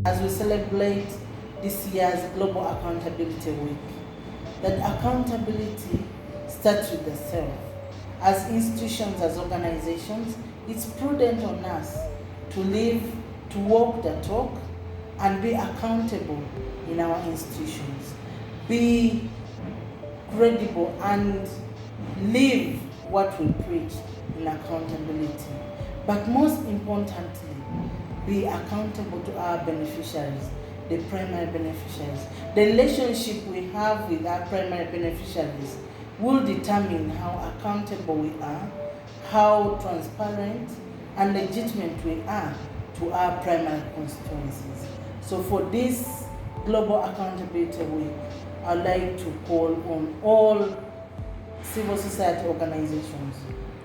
as we celebrate this year's Global Accountability Week, that accountability starts with the self. As institutions, as organizations, it's prudent on us to walk the talk and be accountable in our institutions. Be credible and live what we preach in accountability. But most importantly, be accountable to our beneficiaries, the primary beneficiaries. The relationship we have with our primary beneficiaries will determine how accountable we are, how transparent and legitimate we are to our primary constituencies. So for this Global Accountability Week, I'd like to call on all civil society organizations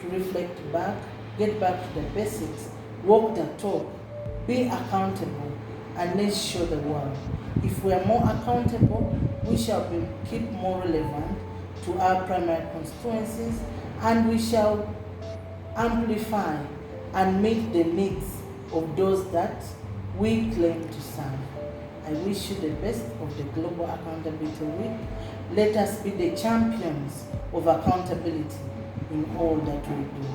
to reflect back, get back to the basics, walk the talk, be accountable, and let's show the world. If we are more accountable, we shall keep more relevant to our primary constituencies, and we shall amplify and meet the needs of those that we claim to serve. I wish you the best of the Global Accountability Week. Let us be the champions of accountability in all that we do.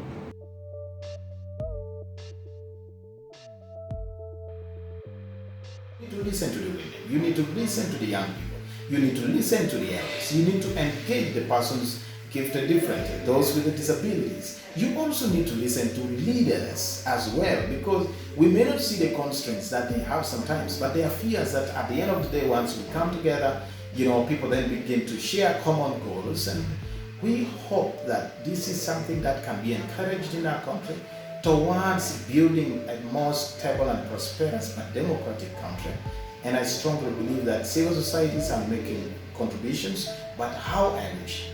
You need to listen to the women, you need to listen to the young people, you need to listen to the elders, you need to engage the persons gifted differently, those with the disabilities. You also need to listen to leaders as well, because we may not see the constraints that they have sometimes, but there are fears that at the end of the day, once we come together, people then begin to share common goals, and we hope that this is something that can be encouraged in our country towards building a more stable and prosperous but democratic country. And I strongly believe that civil societies are making contributions, but how I wish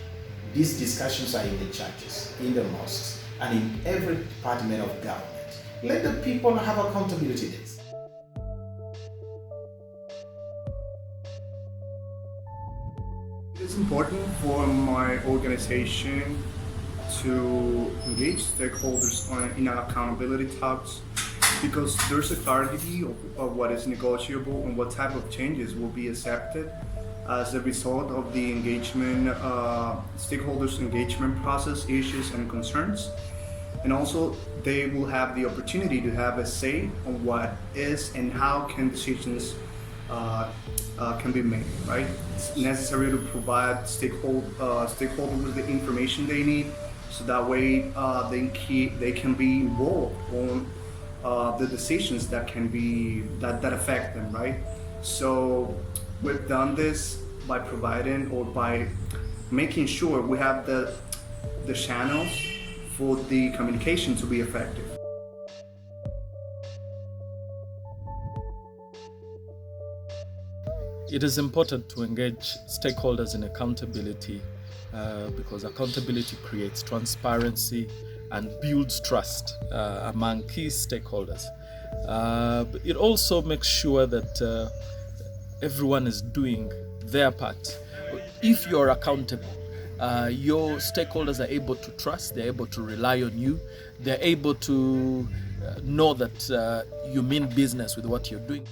these discussions are in the churches, in the mosques, and in every department of government. Let the people have accountability days. It's important for my organization to engage stakeholders in our accountability talks, because there's a clarity of what is negotiable and what type of changes will be accepted as a result of the stakeholders engagement process, issues and concerns. And also they will have the opportunity to have a say on what is and how can decisions can be made, right? It's necessary to provide stakeholders with the information they need, so that way they can be involved on the decisions that affect them, right? So we've done this by providing or by making sure we have the channels for the communication to be effective. It is important to engage stakeholders in accountability because accountability creates transparency and builds trust among key stakeholders. It also makes sure that everyone is doing their part. If you're accountable, your stakeholders are able to trust, they're able to rely on you, they're able to know that you mean business with what you're doing.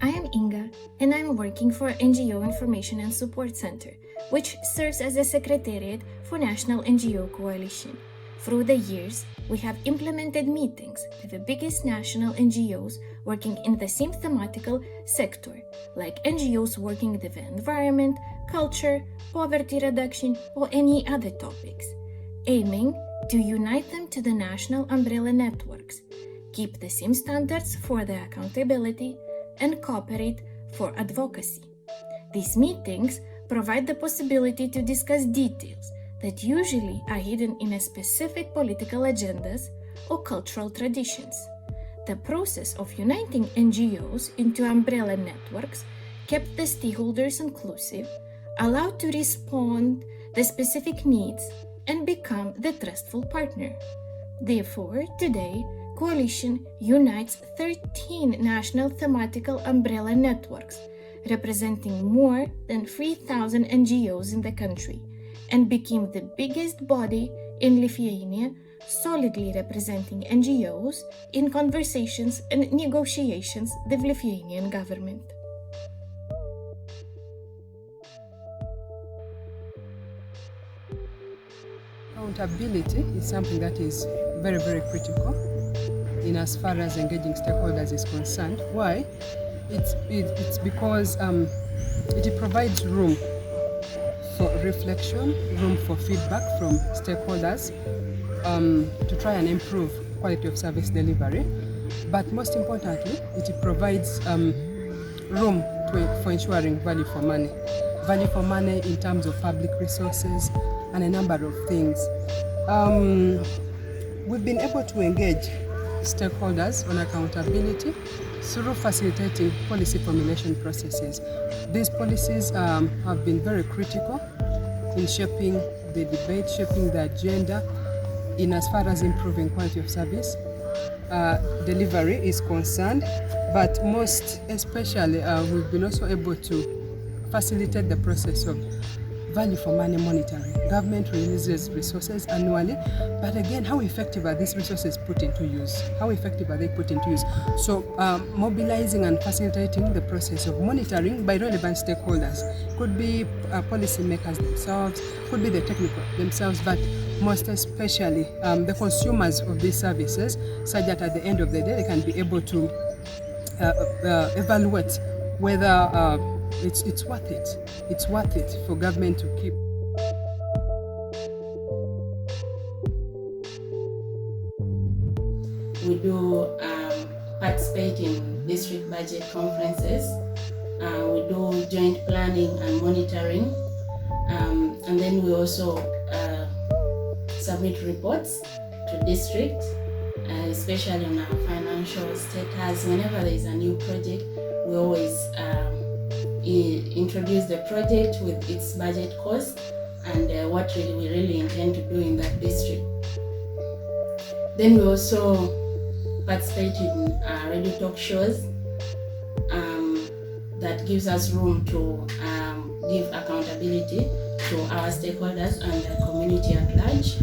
I am Inga, and I'm working for NGO Information and Support Center, which serves as a secretariat for National NGO Coalition. Through the years, we have implemented meetings with the biggest national NGOs working in the same thematical sector, like NGOs working with the environment, culture, poverty reduction, or any other topics, aiming to unite them to the national umbrella networks, keep the same standards for their accountability, and cooperate for advocacy. These meetings provide the possibility to discuss details that usually are hidden in a specific political agendas or cultural traditions. The process of uniting NGOs into umbrella networks kept the stakeholders inclusive, allowed to respond to specific needs, and become the trustful partner. Therefore, today, Coalition unites 13 national thematical umbrella networks, representing more than 3,000 NGOs in the country, and became the biggest body in Lithuania, solidly representing NGOs in conversations and negotiations with the Lithuanian government. Accountability is something that is very, very critical in as far as engaging stakeholders is concerned. Why? It's because it provides room for reflection, room for feedback from stakeholders to try and improve quality of service delivery. But most importantly, it provides room for ensuring value for money. Value for money in terms of public resources and a number of things. We've been able to engage stakeholders on accountability through facilitating policy formulation processes. These policies have been very critical in shaping the debate, shaping the agenda in as far as improving quality of service delivery is concerned, but most especially we've been also able to facilitate the process of value for money monitoring. Government releases resources annually, but again, how effective are these resources put into use? How effective are they put into use? So mobilizing and facilitating the process of monitoring by relevant stakeholders. Could be policymakers themselves, could be the technical themselves, but most especially the consumers of these services, such that at the end of the day they can be able to evaluate whether it's worth it. It's worth it for government to keep. We do participate in district budget conferences. We do joint planning and monitoring. And then we also submit reports to district, especially on our financial status. Whenever there is a new project, we always introduce the project with its budget cost and what we really intend to do in that district. Then we also participate in radio talk shows that gives us room to give accountability to our stakeholders and the community at large.